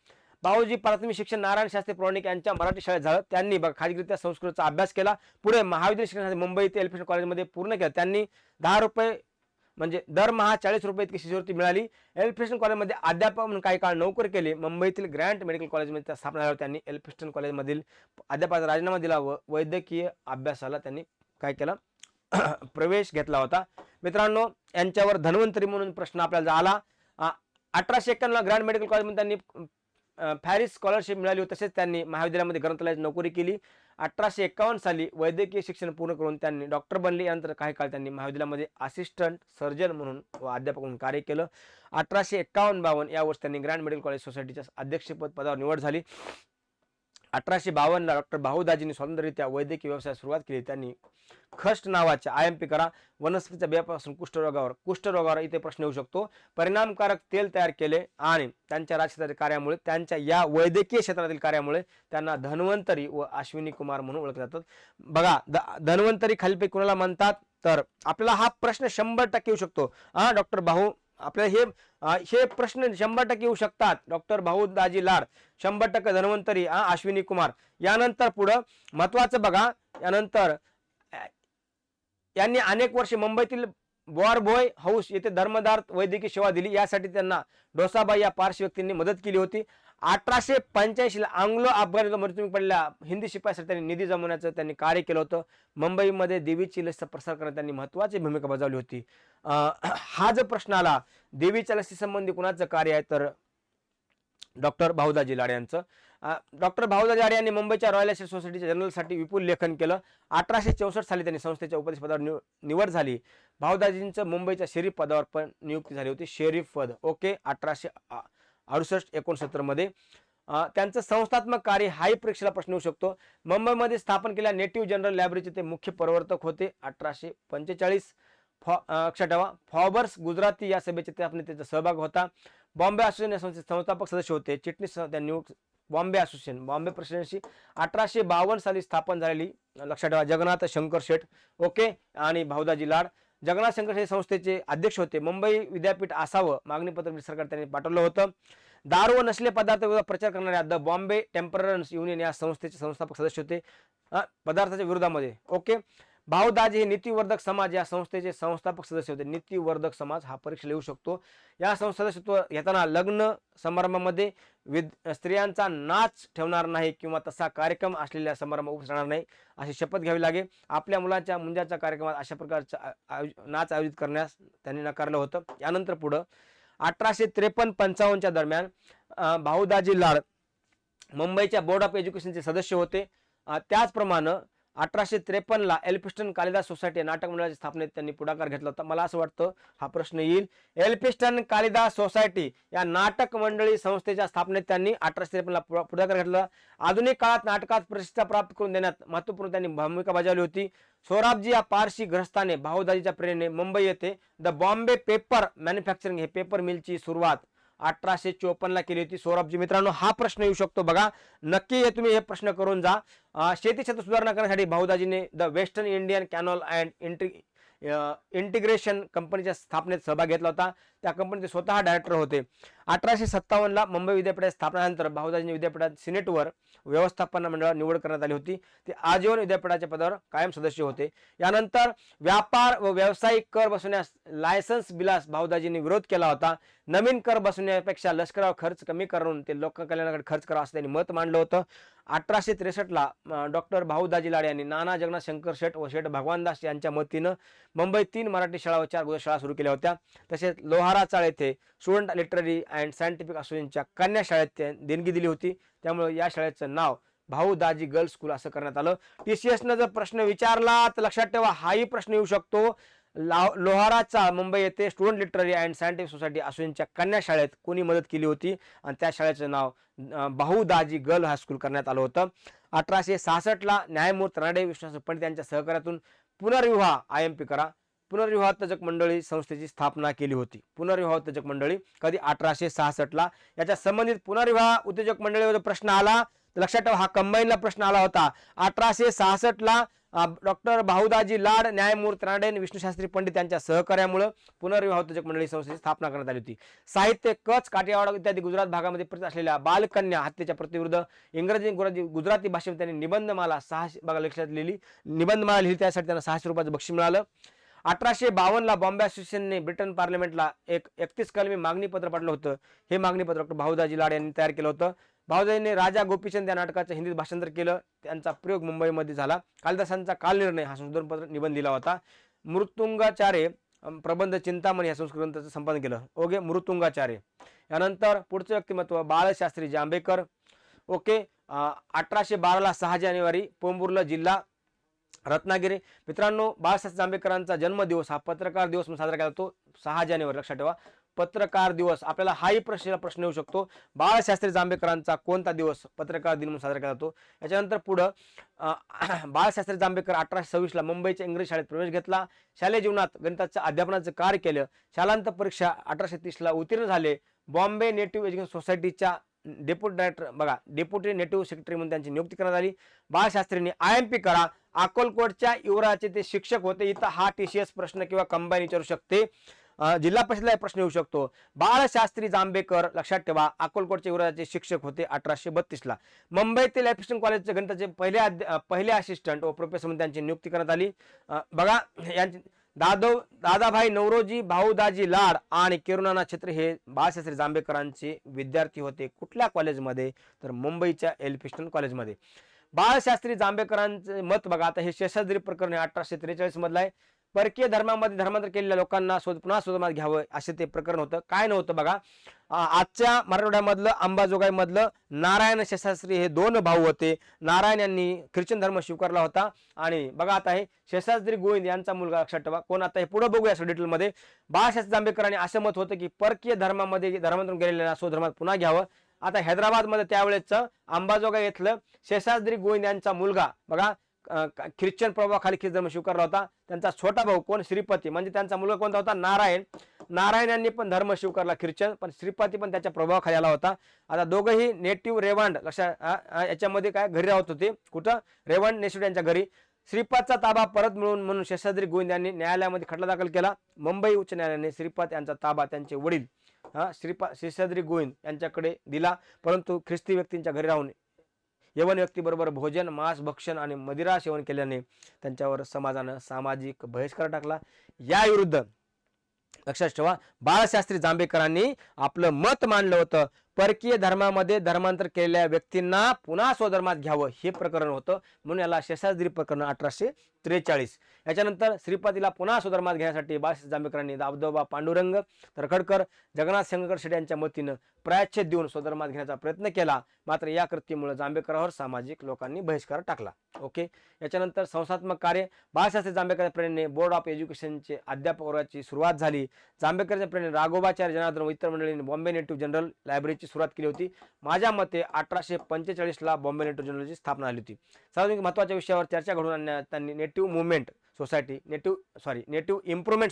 भाऊजी प्राथमिक शिक्षण नारायण शास्त्री प्रौढिक यांच्या मराठी शाळेत झालं. त्यांनी खाजगीरित्या संस्कृतचा अभ्यास केला. पुढे महाविद्यालय शिक्षणासाठी मुंबई येथे एलिफंट कॉलेजमध्ये पूर्ण केलं. त्यांनी 10 रुपये म्हणजे दरमहा 40 रुपये इतकी शिष्यवृत्ती मिळाली. एल्फिन्स्टन कॉलेजमध्ये अध्यापक म्हणून काही काळ नोकरी केली. मुंबईतील ग्रँट मेडिकल कॉलेजमध्ये स्थापना झाल्यावर त्यांनी एल्फिन्स्टन कॉलेजमधील अध्यापकाचा राजीनामा दिला व वैद्यकीय अभ्यासाला त्यांनी काय केलं, प्रवेश घेतला होता. मित्रांनो, यांच्यावर धन्वंतरी म्हणून प्रश्न आपल्याला आला. 1891 ग्रँड मेडिकल कॉलेजमध्ये त्यांनी फॅरिस स्कॉलरशिप मिळाली होती. तसेच त्यांनी महाविद्यालयामध्ये ग्रंथालयात नोकरी केली. 1851 साली वैद्यकीय शिक्षण पूर्ण करून त्यांनी डॉक्टर बनले. यानंतर काही काळ त्यांनी महाविद्यालयामध्ये असिस्टंट सर्जन म्हणून व अध्यापक म्हणून कार्य केलं. 1851-52 या वर्षी त्यांनी ग्रँड मेडिकल कॉलेज सोसायटीच्या अध्यक्षपद पदावर निवड झाली. 1852 डॉक्टर भाऊदाजींनी स्वतंत्ररित्या वैद्यकीय व्यवसायास सुरुवात केली. त्यांनी खस्ट नावाच्या IMP करा वनस्पतीच्या बियापासून कुष्ठरोगावर इथे प्रश्न येऊ शकतो परिणामकारक तेल तयार केले आणि त्यांच्या राजक्षेत्रातील कार्यामुळे, त्यांच्या या वैद्यकीय क्षेत्रातील कार्यामुळे त्यांना धन्वंतरी व अश्विनी कुमार म्हणून ओळखले जातात. बघा, धन्वंतरी खालीलपैकी कुणाला म्हणतात, तर आपल्याला हा प्रश्न 100% येऊ शकतो. डॉक्टर भाऊ, आपल्याला हे प्रश्न 100% येऊ शकतात. डॉक्टर भाऊदाजी लाड 100%, धन्वंतरी, अश्विनी कुमार. यानंतर पुढं महत्वाचं बघा, यानंतर यांनी अनेक वर्षे मुंबईतील बॉरभोय हाऊस येथे धर्मदार वैद्यकीय सेवा दिली. यासाठी त्यांना डोसाबाई या पारशी व्यक्तींनी मदत केली होती. 1885 ला अँग्लो अफगाण मृत्यूमुखी पडलेल्या हिंदी शिपायासाठी त्यांनी निधी जमवण्याचं त्यांनी कार्य केलं होतं. मुंबईमध्ये देवीची लसीचा प्रसार करण्यात त्यांनी महत्त्वाची भूमिका बजावली होती. हा जो प्रश्न आला, देवीच्या लसी संबंधी कुणाचं कार्य आहे, तर डॉक्टर भाऊदाजी लाड यांचं. डॉक्टर भाऊदाजी लाड यांनी मुंबईच्या रॉयल एस्टेट सोसायटीच्या जर्नलसाठी विपुल लेखन केलं. 1864 साली त्यांनी संस्थेच्या उपाध्यक्ष पदावर निवड झाली. भाऊदाजींचं मुंबईच्या शरीफ पदावर पण नियुक्ती झाली होती, शरीफ पद. ओके, 1868-69 मध्ये. त्यांचं संस्थात्मक कार्य हाही परीक्षेला प्रश्न येऊ शकतो. मुंबईमध्ये स्थापन केलेल्या नेटिव्ह जनरल लायब्ररीचे ते मुख्य प्रवर्तक होते. 1845 लक्षात ठेवा, फॉबर्स गुजराती या सभेचे त्याचा सहभाग होता. बॉम्बे असोसिएशन या संस्थेचे संस्थापक सदस्य होते. चिटणीस त्यांनी बॉम्बे असोसिएशन, बॉम्बे प्रेसिडेन्सी 1852 साली स्थापन झालेली. लक्षात ठेवा, जगन्नाथ शंकर शेठ. ओके, आणि भाऊदाजी लाड. जगन्नाथ शंकर शेठ संस्थेचे अध्यक्ष होते. मुंबई विद्यापीठ असावं मागणीपत्र सरकार त्यांनी पाठवलं होतं. दारू व नसले पदार्थ विरोधात प्रचार करणाऱ्या द बॉम्बे टेम्परन्स युनियन या संस्थेचे संस्थापक सदस्य होते, पदार्थाच्या विरोधामध्ये. ओके, भाऊदाजी हे नीतिवर्धक समाज या संस्थेचे संस्थापक सदस्य होते. नीतिवर्धक समाज हा परीक्षा येऊ शकतो. या सदस्यत्व घेताना लग्न समारंभामध्ये स्त्रियांचा नाच ठेवणार नाही किंवा तसा कार्यक्रम असलेल्या समारंभ उपस्थित राहणार नाही अशी शपथ घ्यावी लागेल. आपल्या मुलांच्या मुंजाच्या कार्यक्रमात अशा प्रकारचा नाच आयोजित करण्यास त्यांनी नकारलं होतं. यानंतर पुढं 1853-55 दरम्यान भाऊदाजी लाड मुंबईच्या बोर्ड ऑफ एज्युकेशनचे सदस्य होते. त्याचप्रमाणे 1853 ला एल्फिस्टन कालिदास सोसायटी नाटक मंडळाच्या स्थापनेत त्यांनी पुढाकार घेतला होता. मला असं वाटतं हा प्रश्न येईल. एल्फिस्टन कालिदास सोसायटी या नाटक मंडळी संस्थेच्या स्थापनेत त्यांनी 1853 ला पुढाकार घेतला. आधुनिक काळात नाटकात प्रसिद्धी प्राप्त करून देण्यात महत्त्वपूर्ण त्यांनी भूमिका बजावली होती. सोराबजी या पारशी ग्रस्ताने भाऊदाजीच्या प्रेरणेने मुंबई येथे द बॉम्बे पेपर मॅन्युफॅक्चरिंग हे पेपर मिलची सुरुवात 1854 ला केली होती. सौरभजी, मित्रांनो, हा प्रश्न येऊ शकतो. बघा, नक्की तुम्ही हे प्रश्न करून जा. शेती क्षेत्र सुधारणा करण्यासाठी भाऊदाजीने the western Indian canal and integration कंपनीच्या स्थापनेत सहभाग घेतला होता. त्या कंपनीचे स्वतः डायरेक्टर होते. 1857 ला मुंबई विद्यापीठाच्या स्थापनेनंतर भाऊदाजींनी विद्यापीठात सिनेटवर व्यवस्थापन मंडळावर निवड करण्यात आली होती. ते आजीवन विद्यापीठाच्या पदावर कायम सदस्य होते. यानंतर व्यापार व व्यावसायिक कर बसवण्यास लायसन्स बिलास भाऊदाजींनी विरोध केला होता. नवीन कर बसवण्यापेक्षा लष्करावर खर्च कमी करून ते लोककल्याणाकडे खर्च करावा असं त्यांनी मत मांडलं होतं. 1863 ला डॉक्टर भाऊदाजी लाड यांनी नाना जगन्नाथ शंकर शेठ व शेठ भगवानदास यांच्या मतीनं मुंबईत 3 मराठी शाळा व 4 गुजराती शाळा सुरू केल्या होत्या. तसेच लोहारा चाळ येथे स्टुडंट लिटररी अँड सायंटिफिक असोसिएशनच्या कन्या शाळेत देणगी दिली होती. त्यामुळे या शाळेचं नाव भाऊदाजी गर्ल्स स्कूल असं करण्यात आलं. TCS जर प्रश्न विचारला तर लक्षात ठेवा, हाही प्रश्न येऊ शकतो. लोहारा चाळ मुंबई येथे student literary and scientific society असोसिएशनच्या कन्या शाळेत कोणी मदत केली होती, आणि त्या शाळेचं नाव भाऊदाजी गर्ल हायस्कूल करण्यात आलं होतं. 1866 ला न्यायमूर्ती रानडे विश्वनाथ पंडित यांच्या सहकार्यातून पुनर्विवाह IMP करा पुनर्विवाह उत्तेजक मंडळी संस्थेची स्थापना केली होती. पुनर्विवाह उत्तेजक मंडळी कधी? 1866 ला. याच्या संबंधित पुनर्विवाह उत्तेजक मंडळीवर प्रश्न आला तर लक्षात ठेवा, हा कंबाईनला प्रश्न आला होता. 1866 ला डॉक्टर भाऊदाजी लाड, न्यायमूर्ती रानडे, विष्णुशास्त्री पंडित यांच्या सहकार्यामुळे पुनर्विवाह उत्तेजक मंडळी संस्थेची स्थापना करण्यात आली होती. साहित्य कच्छ, काठियावाड इत्यादी गुजरात भागामध्ये प्रचलित असलेल्या बालकन्या हत्येच्या प्रतिविरुद्ध इंग्रजी गुजराती भाषेत त्यांनी निबंधमाला 600 बघा लक्षात लिहिली. निबंधमाला लिहिली, त्यासाठी त्यांना 600 रुपयाचं बक्षीस मिळालं. 1852 ला बॉम्बे असोसिएशनने ब्रिटन पार्लमेंटला एक 31 कलमी मागणी पत्र पाठवलं होतं. हे मागणी पत्र डॉक्टर भाऊदाजी लाड यांनी तयार केलं होतं. भाऊजाईंनी राजा गोपीचंद या नाटकाचं हिंदीत भाषांतर केलं, त्यांचा प्रयोग मुंबईमध्ये झाला. कालिदासांचा कालनिर्णय हा संशोधनपत्र निबंध दिला होता. मृत्युंगाचार्य प्रबंध चिंतामणी या संस्कृत ग्रंथाचं संपादन केलं. ओके, मृत्युंगाचार्य. यानंतर पुढचं व्यक्तिमत्व बाळशास्त्री जांभेकर. ओके, 1812ला 6 जानेवारी, पोंबुर्ला जिल्हा रत्नागिरी. मित्रांनो, बाळशास्त्री जांभेकरांचा जन्मदिवस हा पत्रकार दिवस म्हणून साजरा केला जातो 6 जानेवारी. लक्षात ठेवा, पत्रकार दिवस. आपल्याला हाही प्रश्न येऊ शकतो, बाळशास्त्री जांभेकरांचा कोणता दिवस पत्रकार दिन म्हणून साजरा केला जातो. याच्यानंतर पुढं बाळशास्त्री जांभेकर 1826ला मुंबईच्या इंग्रजी शाळेत प्रवेश घेतला. शालेय जीवनात गणिताच्या अध्यापनाचं कार्य केलं. शालांत परीक्षा 1830ला उत्तीर्ण झाले. बॉम्बे नेटिव्ह एज्युकेशन सोसायटीच्या डेप्युटी डायरेक्टर, बघा, डेप्युटी नेटिव्ह सेक्रेटरी म्हणून त्यांची नियुक्ती करण्यात आली. बाळशास्त्रींनी IMP करा, अक्कलकोटच्या युवराचे ते शिक्षक होते. इथं हा TCS प्रश्न किंवा कंबाईन विचारू शकते. जिल्हा परिषदेला प्रश्न येऊ शकतो. बाळशास्त्री जांभेकर, लक्षात ठेवा, अक्कलकोटच्या युवराचे शिक्षक होते 1832ला. मुंबईतील एफिशन कॉलेजचे गणिताचे पहिले असिस्टंट व प्रोफेसर म्हणून त्यांची नियुक्ती करण्यात आली. बघा, यांची दादाभाई नवरोजी, भाऊदाजी लाड आणि किरुनाना छत्री हे बाळशास्त्री जांभेकरांचे विद्यार्थी होते. कुठल्या कॉलेजमध्ये? तर मुंबईच्या एल्फिस्टन कॉलेजमध्ये. बाळशास्त्री जांभेकरांचे मत बघा, आता हे शेषाद्री प्रकरण 1843 मधलं आहे. परकीय धर्मामध्ये धर्मांतर केलेल्या लोकांना पुन्हा स्वधर्मात घ्यावं असे ते प्रकरण होतं. काय नव्हतं बघा, आजच्या मराठवाड्यामधलं अंबाजोगाई मधलं नारायण शेषाद्री हे 2 भाऊ होते. नारायण यांनी ख्रिश्चन धर्म स्वीकारला होता. आणि बघा, आता हे शेषाद्री गोविंद यांचा मुलगा, लक्षात ठेवा कोण. आता हे पुढे बघूया डिटेलमध्ये. बाळशास्त्री जांभेकरांनी असं मत होतं की परकीय धर्मामध्ये धर्मांतरून गेलेल्या स्वधर्मात पुन्हा घ्यावं. आता हैदराबादमध्ये त्यावेळेचं अंबाजोगाई इथलं शेषाद्री गोविंद यांचा मुलगा बघा, ख्रिश्चन प्रभावाखाली ख्रिस्त धर्म स्वीकारला होता. त्यांचा छोटा भाऊ कोण? श्रीपती. म्हणजे त्यांचा मुलगा कोणता होता? नारायण. नारायण यांनी पण धर्म स्वीकारला ख्रिश्चन, पण श्रीपती पण त्याच्या प्रभावाखाली आला होता. आता दोघंही नेटिव्ह रेवंड, लक्षात याच्यामध्ये काय घरी राहत होते. कुठं? रेवंड नेशिड यांच्या घरी. श्रीपादचा ताबा परत मिळवून म्हणून शेषाद्री गोविंद यांनी न्यायालयामध्ये खटला दाखल केला. मुंबई उच्च न्यायालयाने श्रीपाद यांचा ताबा त्यांचे वडील शेषाद्री गोविंद यांच्याकडे दिला. परंतु ख्रिस्ती व्यक्तींच्या घरी राहून यवन व्यक्तीबरोबर भोजन, मांस भक्षण आणि मदिरा सेवन केल्याने त्यांच्यावर समाजानं सामाजिक बहिष्कार टाकला. या विरुद्ध, लक्षात ठेवा, बाळशास्त्री जांभेकरांनी आपलं मत मांडलं होतं. परकीय धर्मामध्ये धर्मांतर केलेल्या व्यक्तींना पुन्हा स्वधर्मात घ्यावं हे प्रकरण होतं. म्हणून याला शेषाद्री प्रकरण 1843. याच्यानंतर श्रीपतीला पुन्हा स्वधर्मात घेण्यासाठी बाळशास्त्री जांभेकरांनी दादोबा पांडुरंग तरखडकर, जगन्नाथ शंकर शेटे यांच्या मतीनं प्रायश्चित देऊन स्वधर्मात घेण्याचा प्रयत्न केला. मात्र या कृतीमुळे जांभेकरांवर सामाजिक लोकांनी बहिष्कार टाकला. ओके, याच्यानंतर संस्थात्मक कार्य. बाळशास्त्री जांभेकर प्रेरणेने बोर्ड ऑफ एज्युकेशनचे अध्यापक वर्गाची सुरुवात झाली. जांभेकरच्या प्रेरणेने राघोबाचार्य जनार्दन व इतर मंडळींनी बॉम्बे नेटिव्ह जनरल लायब्ररीची सुरुवात केली होती. माझ्या मते 1845ला बॉम्बे नेटिव्ह जनरलची स्थापना झाली होती. सार्वजनिक महत्त्वाच्या विषयावर चर्चा घडवून आणण्यात त्यांनी नेटिव्ह इम्प्रुव्हमेंट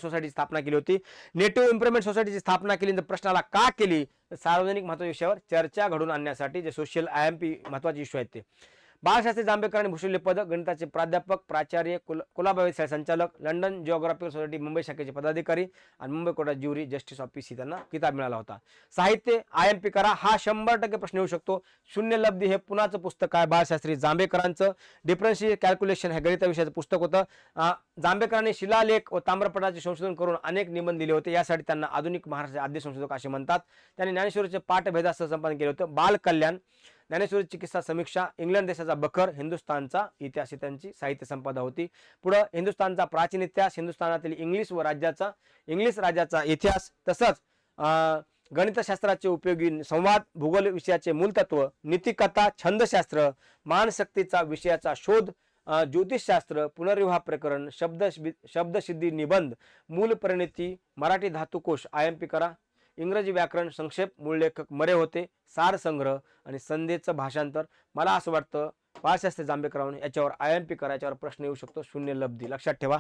सोसायटी स्थापना केली होती. नेटिव्ह इम्प्रुव्हमेंट सोसायटीची स्थापना केली तर प्रश्नाला का केली? सार्वजनिक महत्त्वाच्या विषयावर चर्चा घडवून आणण्यासाठी, जे सोशल IMP महत्त्वाचे इश्यू आहेत ते. बाळशास्त्री जांभेकरांनी भूषवलेले पद: गणिताचे प्राध्यापक, प्राचार्य, कुलाबा शाळा संचालक, लंडन जिओग्राफिकल सोसायटी मुंबई शाखेचे पदाधिकारी आणि मुंबई कोर्टात ज्युरी जस्टिस ऑफ पीस त्यांना किताब मिळाला होता. साहित्य IMP करा, हा 100% प्रश्न येऊ शकतो. शून्य लब्धी हे पुण्याचं पुस्तक आहे बाळशास्त्री जांभेकरांचं. डिफरन्शियल कॅल्क्युलेशन हे गणिता विषयाचं पुस्तक होतं. जांभेकरांनी शिलालेख व ताम्रपटाचे संशोधन करून अनेक निबंध दिले होते. यासाठी त्यांना आधुनिक महाराष्ट्राचे आद्य संशोधक असे म्हणतात. त्यांनी ज्ञानेश्वरीचे पाठभेदासह संपादन केले होतं. बालकल्याण, ज्ञानेश्वरी चिकित्सा समीक्षा, इंग्लंड देशाचा बखर, हिंदुस्थानचा इतिहास ही त्यांची साहित्य संपदा होती. पुढे हिंदुस्थानचा प्राचीन इतिहास, हिंदुस्थानातील इंग्लिश राज्याचा इतिहास, तसंच गणितशास्त्राचे उपयोगी संवाद, भूगोल विषयाचे मूलतत्व, नीतिकथा, छंदशास्त्र, मानशक्तीचा विषयाचा शोध, ज्योतिषशास्त्र, पुनर्विवाह प्रकरण, शब्दसिद्धी निबंध, मूल परिणती, मराठी धातुकोश IMP करा. इंग्रजी व्याकरण संक्षेप, मूळ लेखक मरे होते. सार संग्रह आणि संध्येचं भाषांतर. मला असं वाटतं बाळशास्त्री जांभेकरांनी याच्यावर IMP करा, याच्यावर प्रश्न येऊ शकतो. शून्य लब्धी लक्षात ठेवा.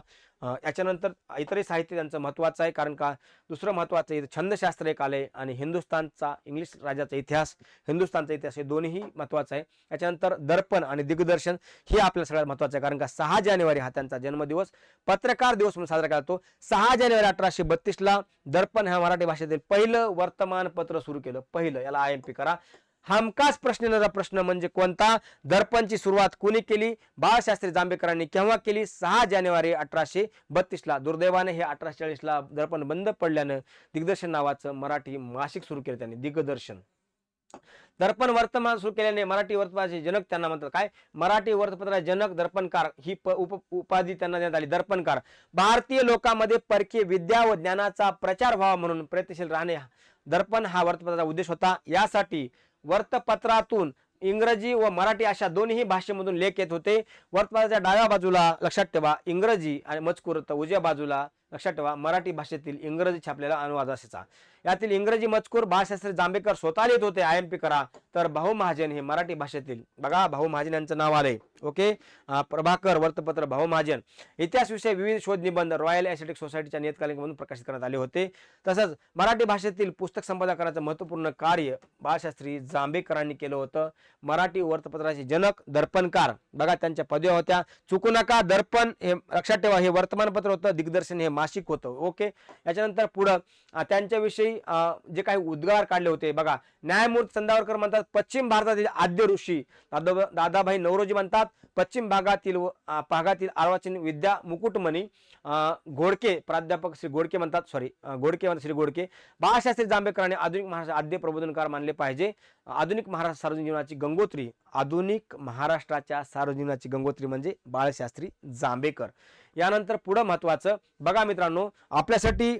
याच्यानंतर इतरही साहित्य त्यांचं महत्त्वाचं आहे, कारण का दुसरं महत्त्वाचं आहे छंदशास्त्र एक आले आणि हिंदुस्थानचा इंग्लिश राज्याचा इतिहास, हिंदुस्थानचा इतिहास हे दोन्ही महत्त्वाचं आहे. याच्यानंतर दर्पण आणि दिग्दर्शन हे आपल्याला सगळ्यात महत्त्वाचं आहे, कारण का 6 जानेवारी हा त्यांचा जन्मदिवस, पत्रकार दिवस म्हणून साजरा केला जातो. 6 जानेवारी 1832ला दर्पण ह्या मराठी भाषेतील पहिलं वर्तमानपत्र सुरू केलं. पहिलं, याला IMP करा. हमखास प्रश्न येणारा प्रश्न म्हणजे कोणता? दर्पणची सुरुवात कोणी केली? बाळशास्त्री जांभेकरांनी केव्हा केली? 6 जानेवारी 1832ला. दुर्दैवाने हे 1840ला दर्पण बंद पडल्यानं दिग्दर्शन नावाचं मराठी मासिक सुरू केलं त्यांनी, दिग्दर्शन. दर्पण वर्तमान सुरू केल्याने मराठी वर्तमानाचे जनक त्यांना म्हणतात. काय? मराठी वर्तपत्राचे जनक दर्पणकार ही उपाधी त्यांना देण्यात आली. दर्पणकार. भारतीय लोकांमध्ये परकीय विद्या व ज्ञानाचा प्रचार व्हावा म्हणून प्रयत्नशील राहणे दर्पण हा वर्तपत्राचा उद्देश होता. यासाठी वर्तपत्रातून इंग्रजी व मराठी अशा दोन्ही भाषेमधून लेख येत होते. वर्तमानाच्या डाव्या बाजूला लक्षात ठेवा इंग्रजी आणि मजकूर, तर उजव्या बाजूला लक्षात ठेवा मराठी भाषेतील इंग्रजी छापलेला अनुवाद असायचा. यातील इंग्रजी मजकूर बाळशास्त्री जांभेकर स्वतः लिहित होते. IMP करा. तर भाऊ महाजन हे मराठी भाषेतील, बघा भाऊ महाजन यांचं नाव आलंय. ओके, प्रभाकर वर्तपत्र भाऊ महाजन. इतिहास विषय विविध शोध निबंध रॉयल एस्थेटिक सोसायटीच्या नियतकालिकामधून प्रकाशित करण्यात आले होते. तसंच मराठी भाषेतील पुस्तक संपादनाचं महत्त्वपूर्ण कार्य बाळशास्त्री जांभेकरांनी केलं होतं. मराठी वर्तपत्राचे जनक दर्पणकार, बघा त्यांच्या पदव्या होत्या. चुकू नका, दर्पण हे लक्षात ठेवा हे वर्तमानपत्र होतं, दिग्दर्शन हे मासिक होतं. ओके, याच्यानंतर पुढं त्यांच्याविषयी जे काही उद्गार काढले होते बघा. न्यायमूर्ती चंदावरकर म्हणतात पश्चिम भारतातील आद्य ऋषी दादाभाई नौरोजी म्हणतात पश्चिम भागातील अर्वाचीन विद्या मुकुटमणी. घोडके प्राध्यापक श्री घोडके म्हणतात, श्री घोडके. बाळशास्त्री जांभेकरांनी आधुनिक महाराष्ट्र आद्य प्रबोधनकार मानले पाहिजे. आधुनिक महाराष्ट्र सार्वजनिक जीवनाची गंगोत्री, आधुनिक महाराष्ट्राच्या सार्वजनिक जीवनाची गंगोत्री म्हणजे बाळशास्त्री जांभेकर. यानंतर पुढं महत्वाचं बघा मित्रांनो, आपल्यासाठी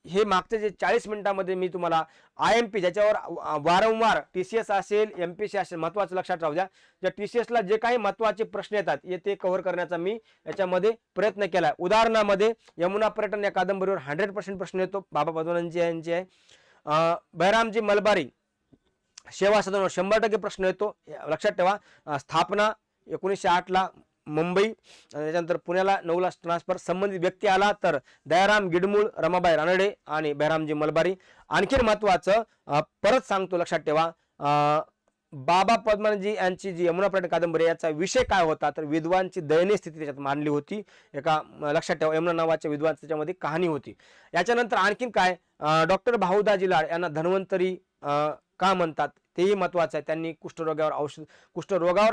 हे मागच्या जे 40 मिनिटांमध्ये मी तुम्हाला IMP ज्याच्यावर वारंवार TCS असेल MPC असेल महत्वाचं लक्षात राहू द्या. ज्या TCS ला जे काही महत्वाचे प्रश्न येतात ते कव्हर करण्याचा मी याच्यामध्ये प्रयत्न केला. उदाहरणामध्ये यमुना पर्यटन या कादंबरीवर 100% प्रश्न येतो, बाबा पद्मनाभजी यांची आहे. बहिरामजी मलबारी सेवा सदनावर 100% प्रश्न येतो, लक्षात ठेवा. स्थापना 1908 ला मुंबई, त्याच्यानंतर पुण्याला 9 ला ट्रान्सफर. संबंधित व्यक्ती आला तर दयाराम गिडमूळ, रमाबाई रानडे आणि बहिरामजी मलबारी. आणखीन महत्वाचं परत सांगतो, लक्षात ठेवा. बाबा पद्मनाभजी यांची जी यमुना पर्यटन कादंबरी याचा विषय काय होता तर विद्वानची दयनीय स्थिती त्याच्यात मांडली होती. एका लक्षात ठेवा यमुना नावाच्या विद्वान त्याच्यामध्ये कहाणी होती. याच्यानंतर आणखीन काय, डॉक्टर भाऊदाजी लाड यांना धन्वंतरी का म्हणतात तेही महत्वाचं आहे. त्यांनी कुष्ठरोगावर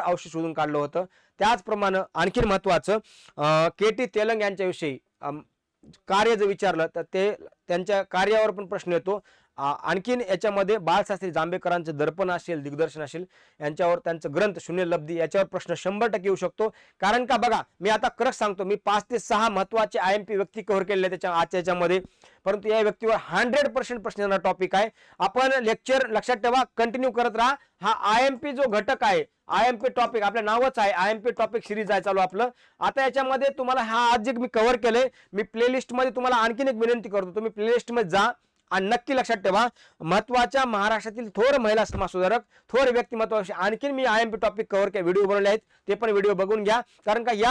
औषध शोधून काढलं होतं. त्याचप्रमाणे आणखीन महत्वाचं KT तेलंग यांच्याविषयी कार्य जर विचारलं तर ते त्यांच्या कार्यावर पण प्रश्न येतो. आणखीन याच्यामध्ये बाळशास्त्री जांभेकरांचं दर्पण असेल, दिग्दर्शन असेल, यांच्यावर त्यांचं ग्रंथ शून्य लब्धी याच्यावर प्रश्न 100% येऊ शकतो. कारण का बघा मी आता खरंच सांगतो, मी 5 ते 6 महत्वाचे IMP व्यक्ती कव्हर केलेले त्याच्या आजच्या याच्यामध्ये, परंतु या व्यक्तीवर 100% प्रश्न येणारा टॉपिक आहे. आपण लेक्चर लक्षात ठेवा कंटिन्यू करत राहा. हा IMP जो घटक आहे, IMP टॉपिक आपलं नावच आहे, IMP टॉपिक सिरीज आहे चालू आपलं. आता याच्यामध्ये तुम्हाला हा आज जे मी कव्हर केलंय, मी प्लेलिस्ट मध्ये तुम्हाला आणखीन एक विनंती करतो, तुम्ही प्लेलिस्ट मध्ये जा आणि नक्की लक्षात ठेवा महत्वाच्या महाराष्ट्रातील थोर महिला समाजसुधारक, थोर व्यक्तिमत्वाविषयी आणखीन मी IMP टॉपिक कव्हर के व्हिडिओ बनवले आहेत, ते पण व्हिडिओ बघून घ्या. कारण का या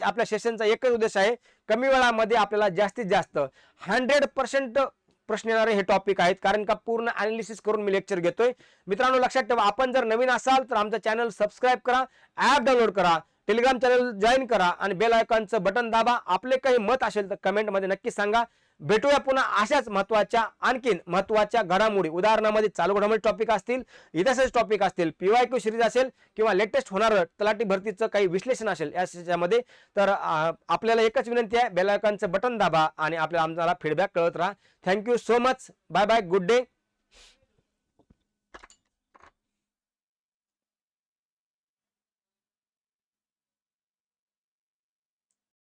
आपल्या सेशनचा एकच उद्देश आहे, कमी वेळामध्ये आपल्याला जास्तीत जास्त 100% प्रश्न येणारे हे टॉपिक आहेत. कारण का पूर्ण अनालिसिस करून मी लेक्चर घेतोय. मित्रांनो लक्षात ठेवा, आपण जर नवीन असाल तर आमचा चॅनल सबस्क्राईब करा, ॲप डाउनलोड करा, टेलिग्राम चॅनल जॉईन करा आणि बेल आयकॉनचं बटन दाबा. आपले काही मत असेल तर कमेंट मध्ये नक्की सांगा. भेटूया पुन्हा अशाच आणखीन महत्वाच्या घडामोडी, उदाहरणामध्ये चालू घडामोडी टॉपिक असतील, इतिहासाचे टॉपिक असतील, PYQ सिरीज असेल किंवा लेटेस्ट होणारं तलाठी भरतीचं काही विश्लेषण असेल याच्यामध्ये, तर आपल्याला एकच विनंती आहे, बेल आयकॉनचं बटन दाबा आणि आम्हाला फीडबॅक कळत राहा. Thank you so much. Bye bye, good day.